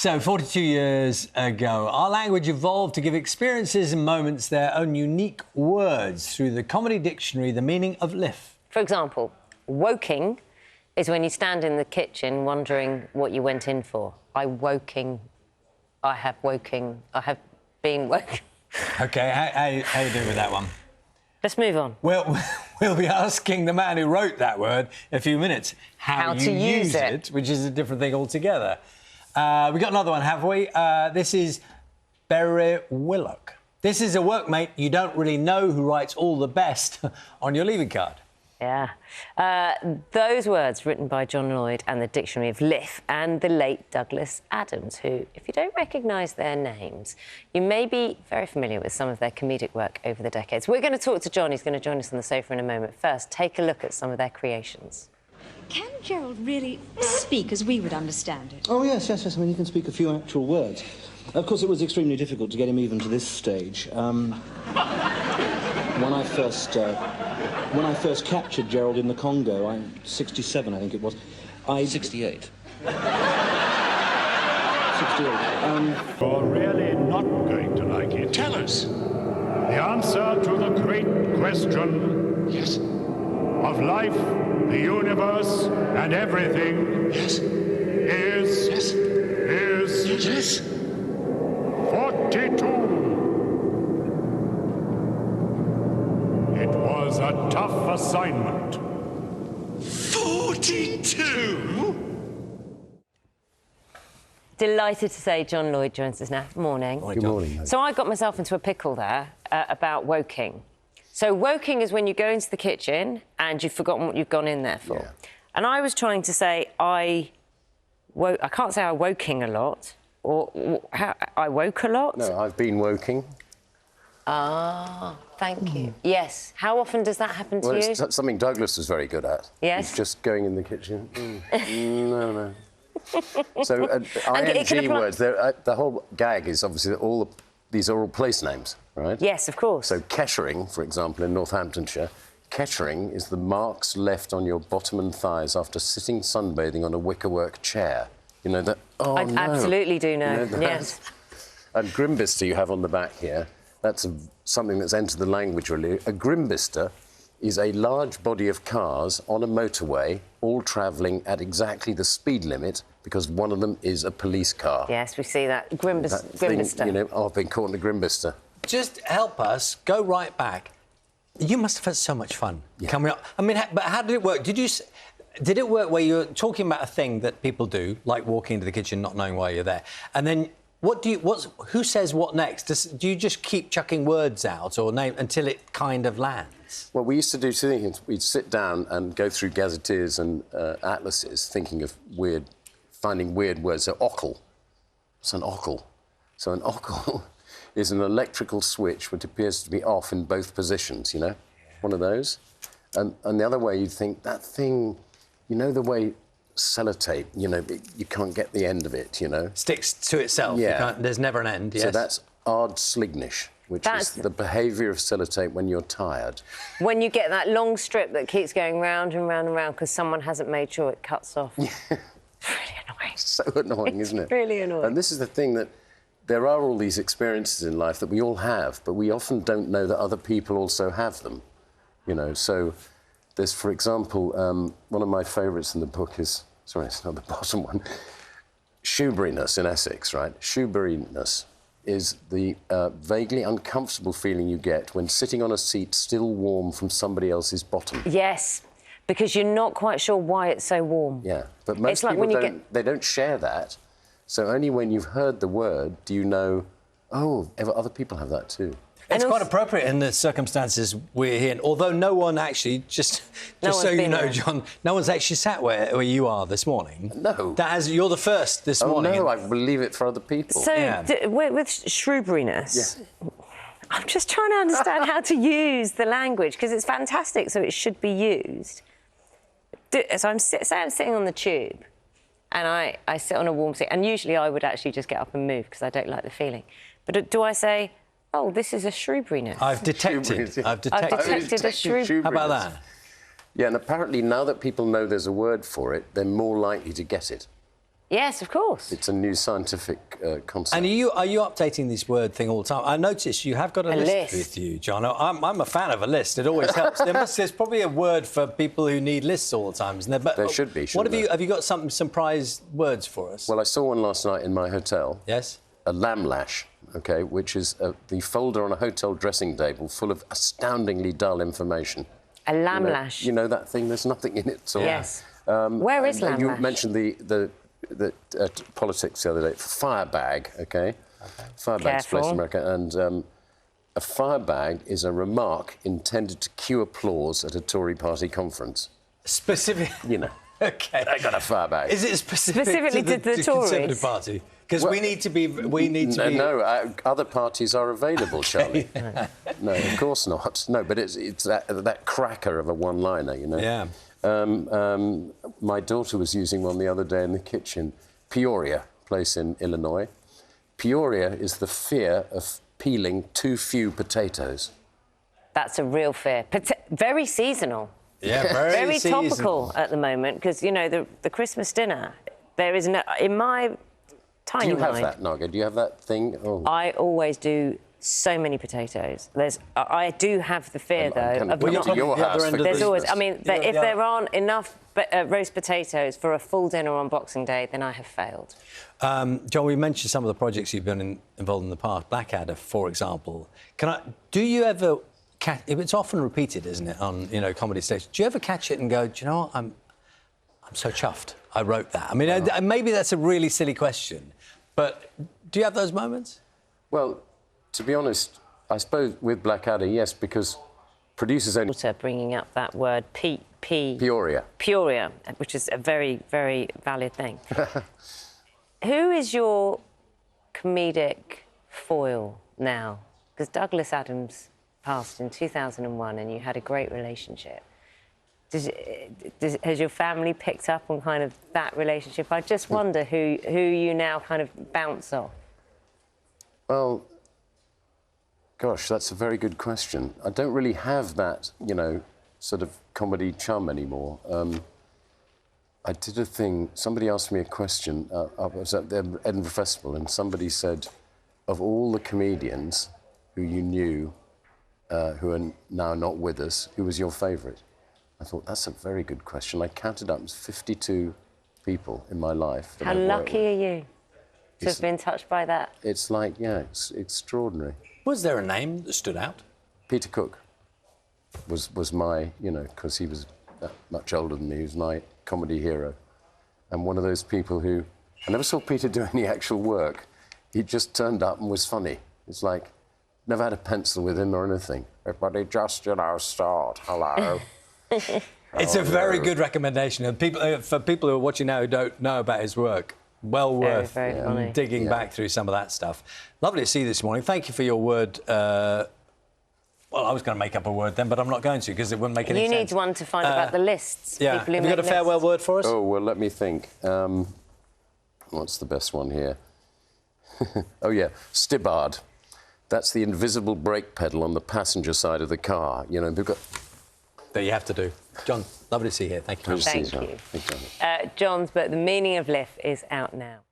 So, 42 years ago, our language evolved to give experiences and moments their own unique words. Through the Comedy Dictionary, the meaning of liff. For example, woking is when you stand in the kitchen wondering what you went in for. I have been woking. OK, how you doing with that one? Let's move on. Well, we'll be asking the man who wrote that word in a few minutes how you use it, which is a different thing altogether. We got another one, have we? This is Berry Willock. This is a workmate you don't really know who writes all the best on your leaving card. Yeah. Those words written by John Lloyd and the Dictionary of Liff and the late Douglas Adams, who, if you don't recognise their names, you may be very familiar with some of their comedic work over the decades. We're going to talk to John. He's going to join us on the sofa in a moment. First, take a look at some of their creations. Can Gerald really speak as we would understand it? Oh, yes. I mean, he can speak a few actual words. Of course, it was extremely difficult to get him even to this stage. When I first captured Gerald in the Congo, I'm 67, I think it was. 68. 68. You're really not going to like it. Tell us. The answer to the great question... Yes. ...of life, the universe, and everything... Yes. ...is... Yes. ...is... Yes. 42. It was a tough assignment. 42? Delighted to say John Lloyd joins us now. Morning. Good morning. So I got myself into a pickle there about woking. So woking is when you go into the kitchen and you've forgotten what you've gone in there for. Yeah. And I was trying to say I can't say I woking a lot, or I woke a lot. No, I've been woking. Ah, thank you. Yes. How often does that happen to you? Well, it's something Douglas was very good at. Yes. It's just going in the kitchen. No. So, it can ing apply... words, the whole gag is obviously that these are all place names, right? Yes, of course. So Kettering, for example, in Northamptonshire, Kettering is the marks left on your bottom and thighs after sitting sunbathing on a wickerwork chair. You know that? Oh, I no. absolutely do know, You know that? yes. And Grimbister you have on the back here, that's something that's entered the language really. A Grimbister is a large body of cars on a motorway, all travelling at exactly the speed limit, because one of them is a police car. Yes, we see that. Grimbister. Thing, you know, I've been caught in a Grimbister. Just help us go right back. You must have had so much fun coming up. I mean, but how did it work? Did it work where you're talking about a thing that people do, like walking into the kitchen not knowing why you're there, and then who says what next? Do you just keep chucking words out or name until it kind of lands? Well, we used to do two things. We'd sit down and go through gazetteers and atlases, thinking of finding weird words. So ockle. It's an ockle. So an ockle is an electrical switch which appears to be off in both positions, you know? One of those. And the other way you'd think, that thing, you know the way sellotape, you know, you can't get the end of it, you know? Sticks to itself. Yeah. There's never an end, yes. So that's ard-slignish, which is the behaviour of sellotape when you're tired. When you get that long strip that keeps going round and round and round because someone hasn't made sure it cuts off. Yeah. It's really annoying. So annoying, isn't it? It's really annoying. And this is the thing, that there are all these experiences in life that we all have, but we often don't know that other people also have them, you know. So there's, for example, one of my favourites in the book is... Sorry, it's not the bottom one. Shoeburyness in Essex, right? Shoeburyness is the vaguely uncomfortable feeling you get when sitting on a seat still warm from somebody else's bottom. Yes, because you're not quite sure why it's so warm. Yeah, but most people they don't share that. So only when you've heard the word do you know, oh, other people have that too. It's quite appropriate in the circumstances we're here. Although no one actually, just so you know, John, no one's actually sat where you are this morning. No. You're the first this morning. Oh, no, I believe it for other people. So, with Shrewsburyness, I'm just trying to understand how to use the language, because it's fantastic, so it should be used. So say I'm sitting on the tube, and I sit on a warm seat, and usually I would actually just get up and move, because I don't like the feeling. But do I say... Oh, this is a Shrewsburyness. I've detected a Shrewsburyness. How about that? Yeah, and apparently now that people know there's a word for it, they're more likely to get it. Yes, of course. It's a new scientific concept. And are you updating this word thing all the time? I noticed you have got a list with you, John. I'm a fan of a list. It always helps. There's probably a word for people who need lists all the time, isn't there? But there should be. What have you got? Some prize words for us? Well, I saw one last night in my hotel. Yes. A lamb lash, OK, which is the folder on a hotel dressing table full of astoundingly dull information. A lamb lash. You know that thing? There's nothing in it at all. Yes. Where is lamb you lash? You mentioned the politics the other day. Firebag, OK? Firebag's place in America. And a firebag is a remark intended to cue applause at a Tory party conference. Specific. You know. OK. I got a firebag. Is it specifically to the Tories? Conservative Party? Because we need to be. No, other parties are available, Charlie. No, of course not. No, but it's that cracker of a one-liner, you know. Yeah. My daughter was using one the other day in the kitchen. Peoria, place in Illinois. Peoria is the fear of peeling too few potatoes. That's a real fear. Very seasonal. Yeah, very topical at the moment, because, you know, the Christmas dinner, there is no... In my tiny mind... Do you have that, Naga? Do you have that thing? Oh. I always do so many potatoes. I do have the fear, though, of not... to your house for There's always... I mean, if yeah. there aren't enough roast potatoes for a full dinner on Boxing Day, then I have failed. John, we mentioned some of the projects you've been involved in the past. Blackadder, for example. Do you ever... It's often repeated, isn't it, on comedy stage? Do you ever catch it and go, do you know what? I'm so chuffed I wrote that. I mean, maybe that's a really silly question, but do you have those moments? Well, to be honest, I suppose with Blackadder, yes, because producers only... Bringing up that word Peoria. Peoria, which is a very, very valid thing. Who is your comedic foil now? Because Douglas Adams passed in 2001 and you had a great relationship. Has your family picked up on kind of that relationship? I just wonder who you now kind of bounce off. Well, gosh, that's a very good question. I don't really have that, sort of comedy chum anymore. I did a thing, somebody asked me a question, I was at the Edinburgh Festival, and somebody said, of all the comedians who you knew who are now not with us, who was your favourite? I thought, that's a very good question. I counted up, it was 52 people in my life. How lucky are you to have been touched by that? It's like, yeah, it's extraordinary. Was there a name that stood out? Peter Cook was my, because he was much older than me, he was my comedy hero. And one of those people who... I never saw Peter do any actual work. He just turned up and was funny. It's like... Never had a pencil with him or anything. Everybody just, start. Hello. It's a very good recommendation. And for people who are watching now who don't know about his work, well worth digging back through some of that stuff. Lovely to see you this morning. Thank you for your word. Well, I was going to make up a word then, but I'm not going to because it wouldn't make any sense. You need one to find about the lists. Yeah. Have you got a farewell word for us? Oh, well, let me think. What's the best one here? Oh, yeah, Stibbard. That's the invisible brake pedal on the passenger side of the car. We've got... That you have to do. John, lovely to see you here. Thank you. Thank you. John's book, The Meaning of Life, is out now.